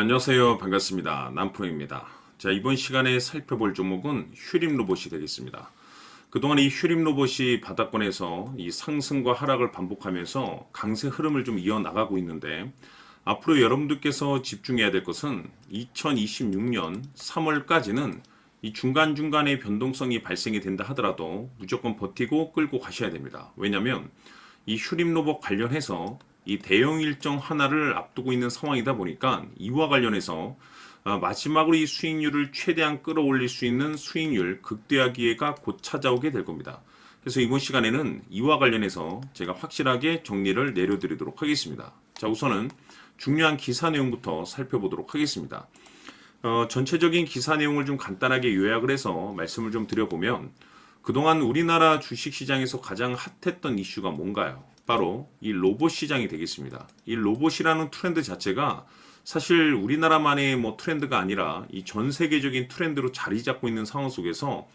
안녕하세요. 반갑습니다. 남프로입니다. 자, 이번 시간에 살펴볼 종목은 휴림 로봇이 되겠습니다. 그동안 이 휴림 로봇이 바닥권에서 이 상승과 하락을 반복하면서 강세 흐름을 좀 이어나가고 있는데, 앞으로 여러분들께서 집중해야 될 것은 2026년 3월까지는 이 중간중간에 변동성이 발생이 된다 하더라도 무조건 버티고 끌고 가셔야 됩니다. 왜냐하면 이 휴림 로봇 관련해서 이 대형 일정 하나를 앞두고 있는 상황이다 보니까 이와 관련해서 마지막으로 이 수익률을 최대한 끌어올릴 수 있는 수익률 극대화 기회가 곧 찾아오게 될 겁니다. 그래서 이번 시간에는 이와 관련해서 제가 확실하게 정리를 내려드리도록 하겠습니다. 자, 우선은 중요한 기사 내용부터 살펴보도록 하겠습니다. 전체적인 기사 내용을 좀 간단하게 요약을 해서 말씀을 좀 드려보면, 그동안 우리나라 주식시장에서 가장 핫했던 이슈가 뭔가요? 바로 이 로봇 시장이 되겠습니다. 이 로봇이라는 트렌드 자체가 사실 우리나라만의 트렌드가 아니라 이 전 세계적인 트렌드로 자리 잡고 있는 상황 속에서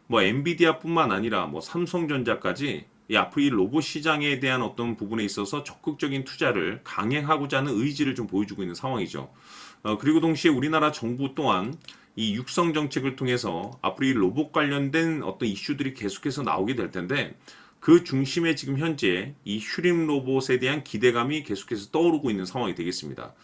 엔비디아뿐만 아니라 삼성전자까지 이 앞으로 이 로봇 시장에 대한 어떤 부분에 있어서 적극적인 투자를 강행하고자 하는 의지를 좀 보여주고 있는 상황이죠. 그리고 동시에 우리나라 정부 또한 이 육성 정책을 통해서 앞으로 이 로봇 관련된 어떤 이슈들이 계속해서 나오게 될 텐데, 그 중심에 지금 현재 이 휴림 로봇에 대한 기대감이 계속해서 떠오르고 있는 상황이 되겠습니다.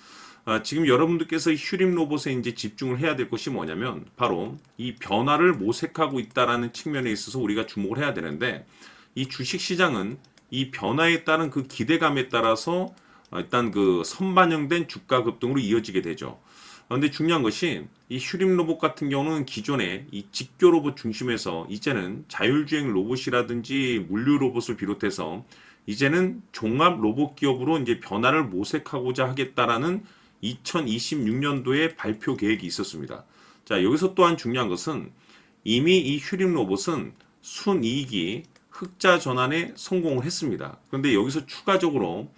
지금 여러분들께서 이 휴림 로봇에 이제 집중을 해야 될 것이 뭐냐면, 바로 이 변화를 모색하고 있다라는 측면에 있어서 우리가 주목을 해야 되는데, 이 주식 시장은 이 변화에 따른 그 기대감에 따라서 일단 그 선반영된 주가 급등으로 이어지게 되죠. 그런데 중요한 것이 이 휴림 로봇 같은 경우는 기존에 이 직교 로봇 중심에서 이제는 자율주행 로봇이라든지 물류 로봇을 비롯해서 이제는 종합 로봇 기업으로 이제 변화를 모색하고자 하겠다라는 2026년도에 발표 계획이 있었습니다. 자, 여기서 또한 중요한 것은 이미 이 휴림 로봇은 순이익이 흑자 전환에 성공을 했습니다. 그런데 여기서 추가적으로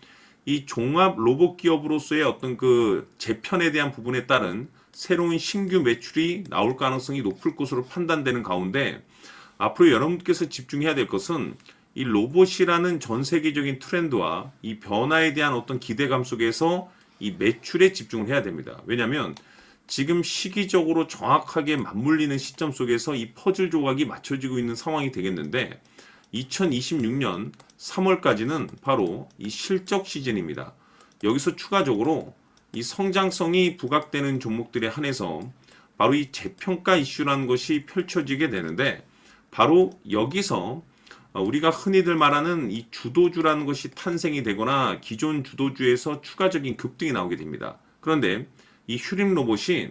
이 종합 로봇 기업으로서의 어떤 그 재편에 대한 부분에 따른 새로운 신규 매출이 나올 가능성이 높을 것으로 판단되는 가운데, 앞으로 여러분께서 집중해야 될 것은 이 로봇이라는 전 세계적인 트렌드와 이 변화에 대한 어떤 기대감 속에서 이 매출에 집중을 해야 됩니다. 왜냐하면 지금 시기적으로 정확하게 맞물리는 시점 속에서 이 퍼즐 조각이 맞춰지고 있는 상황이 되겠는데, 2026년 3월까지는 바로 이 실적 시즌입니다. 여기서 추가적으로 이 성장성이 부각되는 종목들에 한해서 바로 이 재평가 이슈라는 것이 펼쳐지게 되는데, 바로 여기서 우리가 흔히들 말하는 이 주도주라는 것이 탄생이 되거나 기존 주도주에서 추가적인 급등이 나오게 됩니다. 그런데 이 휴림 로봇이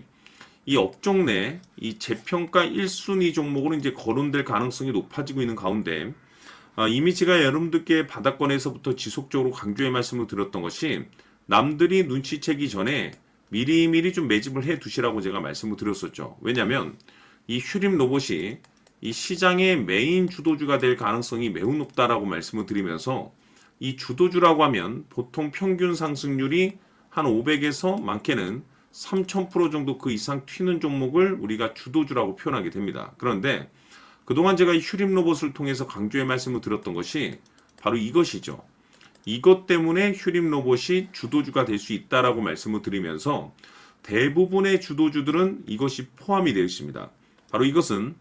이 업종 내 이 재평가 1순위 종목으로 이제 거론될 가능성이 높아지고 있는 가운데, 이미 제가 여러분들께 바닥권에서부터 지속적으로 강조의 말씀을 드렸던 것이, 남들이 눈치채기 전에 미리미리 좀 매집을 해 두시라고 제가 말씀을 드렸었죠. 왜냐하면 이 휴림 로봇이 이 시장의 메인 주도주가 될 가능성이 매우 높다라고 말씀을 드리면서, 이 주도주라고 하면 보통 평균 상승률이 한 500에서 많게는 3000% 정도 그 이상 튀는 종목을 우리가 주도주라고 표현하게 됩니다. 그런데 그동안 제가 이 휴림 로봇을 통해서 강조의 말씀을 드렸던 것이 바로 이것이죠. 이것 때문에 휴림 로봇이 주도주가 될 수 있다라고 말씀을 드리면서, 대부분의 주도주들은 이것이 포함이 되어 있습니다. 바로 이것은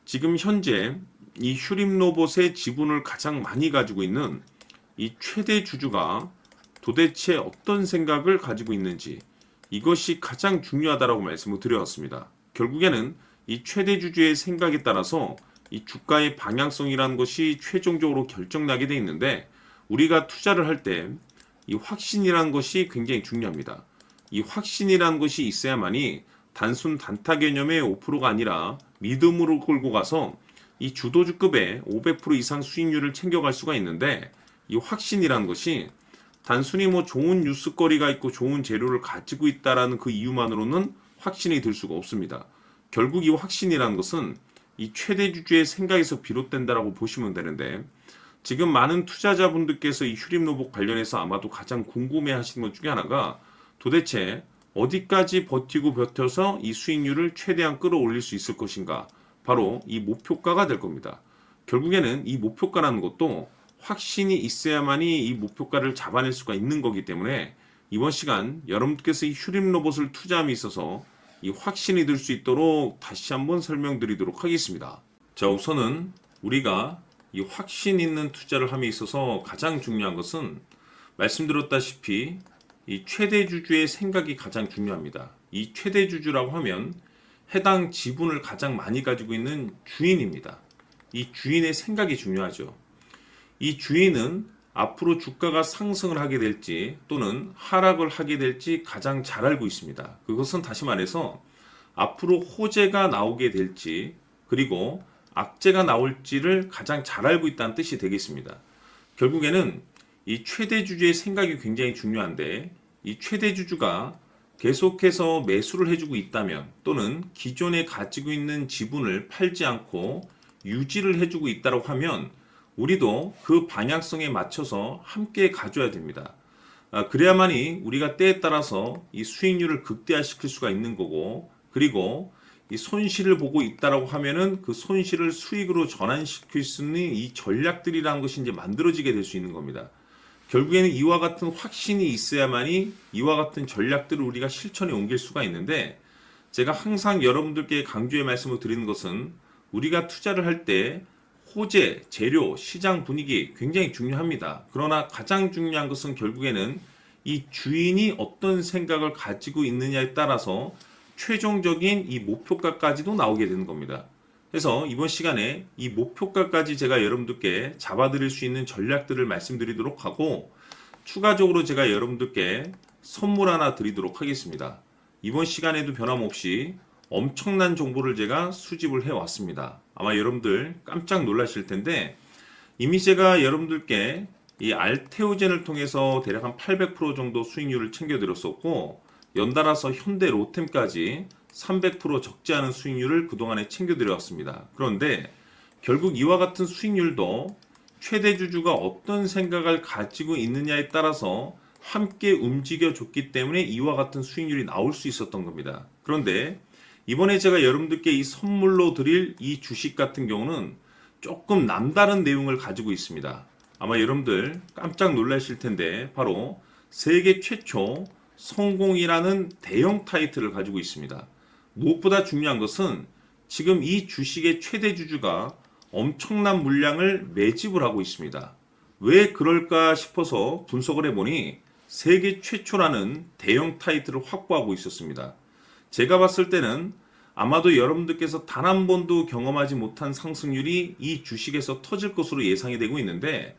지금 현재 이 휴림 로봇의 지분을 가장 많이 가지고 있는 이 최대 주주가 도대체 어떤 생각을 가지고 있는지, 이것이 가장 중요하다라고 말씀을 드려왔습니다. 결국에는 이 최대 주주의 생각에 따라서 이 주가의 방향성이라는 것이 최종적으로 결정나게 돼 있는데, 우리가 투자를 할 때 이 확신이라는 것이 굉장히 중요합니다. 이 확신이라는 것이 있어야만이 단순 단타 개념의 5%가 아니라 믿음으로 끌고 가서 이 주도주급의 500% 이상 수익률을 챙겨갈 수가 있는데, 이 확신이라는 것이 단순히 좋은 뉴스거리가 있고 좋은 재료를 가지고 있다라는 그 이유만으로는 확신이 들 수가 없습니다. 결국 이 확신이라는 것은 이 최대 주주의 생각에서 비롯된다라고 보시면 되는데, 지금 많은 투자자분들께서 이 휴림 로봇 관련해서 아마도 가장 궁금해 하시는 것 중에 하나가, 도대체 어디까지 버티고 버텨서 이 수익률을 최대한 끌어올릴 수 있을 것인가, 바로 이 목표가가 될 겁니다. 결국에는 이 목표가라는 것도 확신이 있어야만이 이 목표가를 잡아낼 수가 있는 거기 때문에, 이번 시간 여러분께서 이 휴림 로봇을 투자함에 있어서 이 확신이 들 수 있도록 다시 한번 설명드리도록 하겠습니다. 자, 우선은 우리가 이 확신 있는 투자를 함에 있어서 가장 중요한 것은 말씀드렸다시피 이 최대 주주의 생각이 가장 중요합니다. 이 최대 주주라고 하면 해당 지분을 가장 많이 가지고 있는 주인입니다. 이 주인의 생각이 중요하죠. 이 주인은 앞으로 주가가 상승을 하게 될지 또는 하락을 하게 될지 가장 잘 알고 있습니다. 그것은 다시 말해서 앞으로 호재가 나오게 될지 그리고 악재가 나올지를 가장 잘 알고 있다는 뜻이 되겠습니다. 결국에는 이 최대 주주의 생각이 굉장히 중요한데 이 최대 주주가 계속해서 매수를 해주고 있다면 또는 기존에 가지고 있는 지분을 팔지 않고 유지를 해주고 있다고 하면 우리도 그 방향성에 맞춰서 함께 가져야 됩니다. 그래야만이 우리가 때에 따라서 이 수익률을 극대화시킬 수가 있는 거고 그리고 이 손실을 보고 있다라고 하면은 그 손실을 수익으로 전환시킬 수 있는 이 전략들이라는 것이 이제 만들어지게 될 수 있는 겁니다. 결국에는 이와 같은 확신이 있어야만이 이와 같은 전략들을 우리가 실천에 옮길 수가 있는데 제가 항상 여러분들께 강조의 말씀을 드리는 것은 우리가 투자를 할 때 호재, 재료, 시장 분위기 굉장히 중요합니다. 그러나 가장 중요한 것은 결국에는 이 주인이 어떤 생각을 가지고 있느냐에 따라서 최종적인 이 목표가까지도 나오게 되는 겁니다. 그래서 이번 시간에 이 목표가까지 제가 여러분들께 잡아드릴 수 있는 전략들을 말씀드리도록 하고 추가적으로 제가 여러분들께 선물 하나 드리도록 하겠습니다. 이번 시간에도 변함없이 엄청난 정보를 제가 수집을 해왔습니다. 아마 여러분들 깜짝 놀라실 텐데 이미 제가 여러분들께 이 알테오젠을 통해서 대략 한 800% 정도 수익률을 챙겨드렸었고 연달아서 현대 로템까지 300% 적지 않은 수익률을 그동안에 챙겨드려왔습니다. 그런데 결국 이와 같은 수익률도 최대 주주가 어떤 생각을 가지고 있느냐에 따라서 함께 움직여줬기 때문에 이와 같은 수익률이 나올 수 있었던 겁니다. 그런데 이번에 제가 여러분들께 이 선물로 드릴 이 주식 같은 경우는 조금 남다른 내용을 가지고 있습니다. 아마 여러분들 깜짝 놀라실 텐데 바로 세계 최초 성공이라는 대형 타이틀을 가지고 있습니다. 무엇보다 중요한 것은 지금 이 주식의 최대 주주가 엄청난 물량을 매집을 하고 있습니다. 왜 그럴까 싶어서 분석을 해보니 세계 최초라는 대형 타이틀을 확보하고 있었습니다. 제가 봤을 때는 아마도 여러분들께서 단 한 번도 경험하지 못한 상승률이 이 주식에서 터질 것으로 예상이 되고 있는데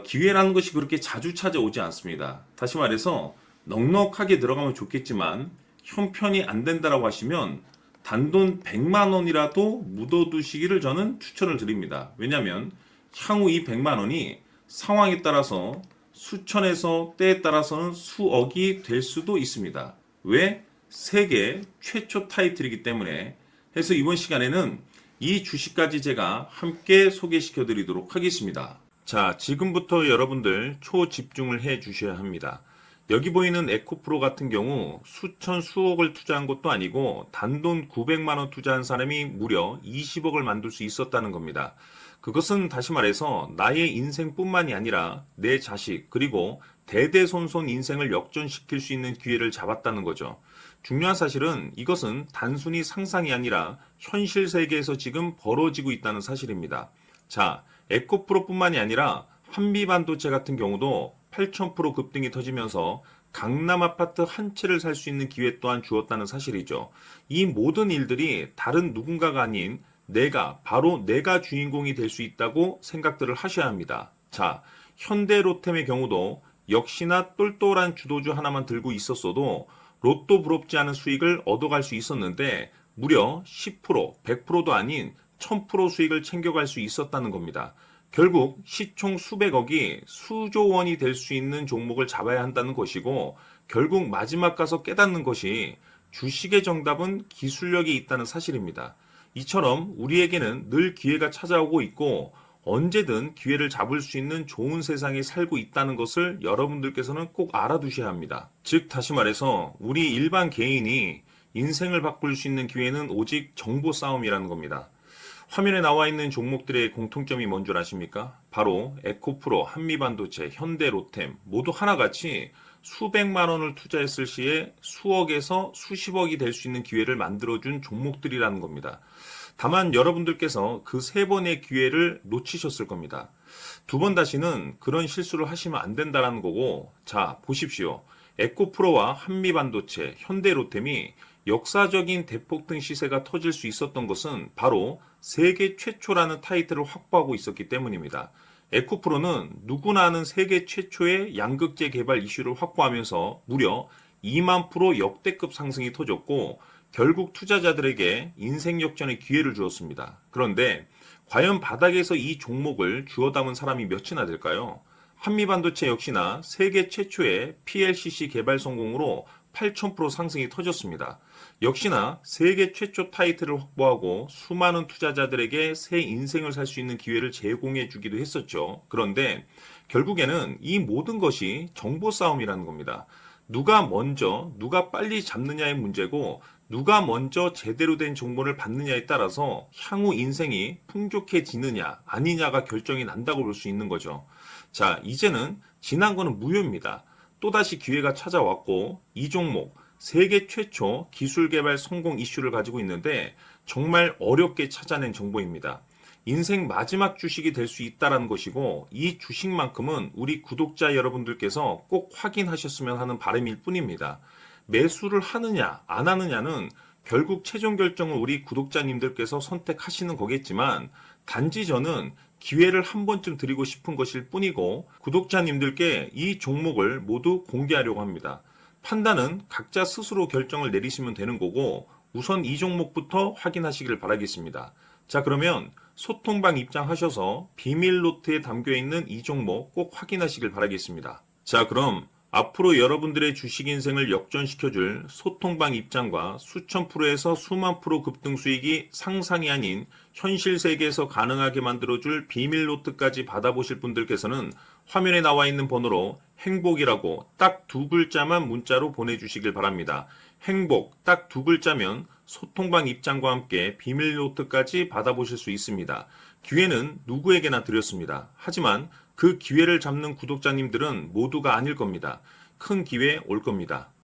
기회라는 것이 그렇게 자주 찾아오지 않습니다. 다시 말해서 넉넉하게 들어가면 좋겠지만 형편이 안 된다라고 하시면 단돈 100만 원이라도 묻어두시기를 저는 추천을 드립니다. 왜냐하면 향후 이 100만 원이 상황에 따라서 수천에서 때에 따라서는 수억이 될 수도 있습니다. 왜? 세계 최초 타이틀이기 때문에. 해서 이번 시간에는 이 주식까지 제가 함께 소개시켜 드리도록 하겠습니다. 자, 지금부터 여러분들 초집중을 해 주셔야 합니다. 여기 보이는 에코프로 같은 경우 수천 수억을 투자한 것도 아니고 단돈 900만 원 투자한 사람이 무려 20억을 만들 수 있었다는 겁니다. 그것은 다시 말해서 나의 인생뿐만이 아니라 내 자식 그리고 대대손손 인생을 역전시킬 수 있는 기회를 잡았다는 거죠. 중요한 사실은 이것은 단순히 상상이 아니라 현실 세계에서 지금 벌어지고 있다는 사실입니다. 자, 에코프로뿐만이 아니라 한미반도체 같은 경우도 8,000% 급등이 터지면서 강남 아파트 한 채를 살 수 있는 기회 또한 주었다는 사실이죠. 이 모든 일들이 다른 누군가가 아닌 바로 내가 주인공이 될 수 있다고 생각들을 하셔야 합니다. 자, 현대로템의 경우도 역시나 똘똘한 주도주 하나만 들고 있었어도 로또 부럽지 않은 수익을 얻어갈 수 있었는데 무려 10%, 100%도 아닌 1000% 수익을 챙겨갈 수 있었다는 겁니다. 결국 시총 수백억이 수조 원이 될 수 있는 종목을 잡아야 한다는 것이고 결국 마지막 가서 깨닫는 것이 주식의 정답은 기술력이 있다는 사실입니다. 이처럼 우리에게는 늘 기회가 찾아오고 있고 언제든 기회를 잡을 수 있는 좋은 세상에 살고 있다는 것을 여러분들께서는 꼭 알아두셔야 합니다. 즉 다시 말해서 우리 일반 개인이 인생을 바꿀 수 있는 기회는 오직 정보 싸움이라는 겁니다. 화면에 나와 있는 종목들의 공통점이 뭔 줄 아십니까? 바로 에코프로, 한미반도체, 현대로템 모두 하나같이 수백만 원을 투자했을 시에 수억에서 수십억이 될 수 있는 기회를 만들어준 종목들이라는 겁니다. 다만 여러분들께서 그 세 번의 기회를 놓치셨을 겁니다. 두 번 다시는 그런 실수를 하시면 안 된다는 거고, 자, 보십시오. 에코프로와 한미반도체, 현대로템이 역사적인 대폭등 시세가 터질 수 있었던 것은 바로 세계 최초라는 타이틀을 확보하고 있었기 때문입니다. 에코프로는 누구나 아는 세계 최초의 양극재 개발 이슈를 확보하면서 무려 2만 프로 역대급 상승이 터졌고 결국 투자자들에게 인생 역전의 기회를 주었습니다. 그런데 과연 바닥에서 이 종목을 주워 담은 사람이 몇이나 될까요? 한미반도체 역시나 세계 최초의 PLCC 개발 성공으로 8,000% 상승이 터졌습니다. 역시나 세계 최초 타이틀을 확보하고 수많은 투자자들에게 새 인생을 살 수 있는 기회를 제공해 주기도 했었죠. 그런데 결국에는 이 모든 것이 정보 싸움이라는 겁니다. 누가 먼저, 누가 빨리 잡느냐의 문제고 누가 먼저 제대로 된 정보를 받느냐에 따라서 향후 인생이 풍족해지느냐 아니냐가 결정이 난다고 볼 수 있는 거죠. 자, 이제는 지난 거는 무효입니다. 또다시 기회가 찾아왔고 이 종목 세계 최초 기술 개발 성공 이슈를 가지고 있는데 정말 어렵게 찾아낸 정보입니다. 인생 마지막 주식이 될 수 있다는 것이고 이 주식만큼은 우리 구독자 여러분들께서 꼭 확인하셨으면 하는 바람일 뿐입니다. 매수를 하느냐 안 하느냐는 결국 최종 결정을 우리 구독자님들께서 선택하시는 거겠지만 단지 저는 기회를 한 번쯤 드리고 싶은 것일 뿐이고 구독자님들께 이 종목을 모두 공개하려고 합니다. 판단은 각자 스스로 결정을 내리시면 되는 거고 우선 이 종목부터 확인하시길 바라겠습니다. 자, 그러면 소통방 입장하셔서 비밀 노트에 담겨 있는 이 종목 꼭 확인하시길 바라겠습니다. 자, 그럼 앞으로 여러분들의 주식 인생을 역전시켜줄 소통방 입장과 수천 프로에서 수만 프로 급등 수익이 상상이 아닌 현실 세계에서 가능하게 만들어줄 비밀 노트까지 받아보실 분들께서는 화면에 나와 있는 번호로 행복이라고 딱 두 글자만 문자로 보내주시길 바랍니다. 행복 딱 두 글자면 소통방 입장과 함께 비밀 노트까지 받아보실 수 있습니다. 기회는 누구에게나 드렸습니다. 하지만 그 기회를 잡는 구독자님들은 모두가 아닐 겁니다. 큰 기회 올 겁니다.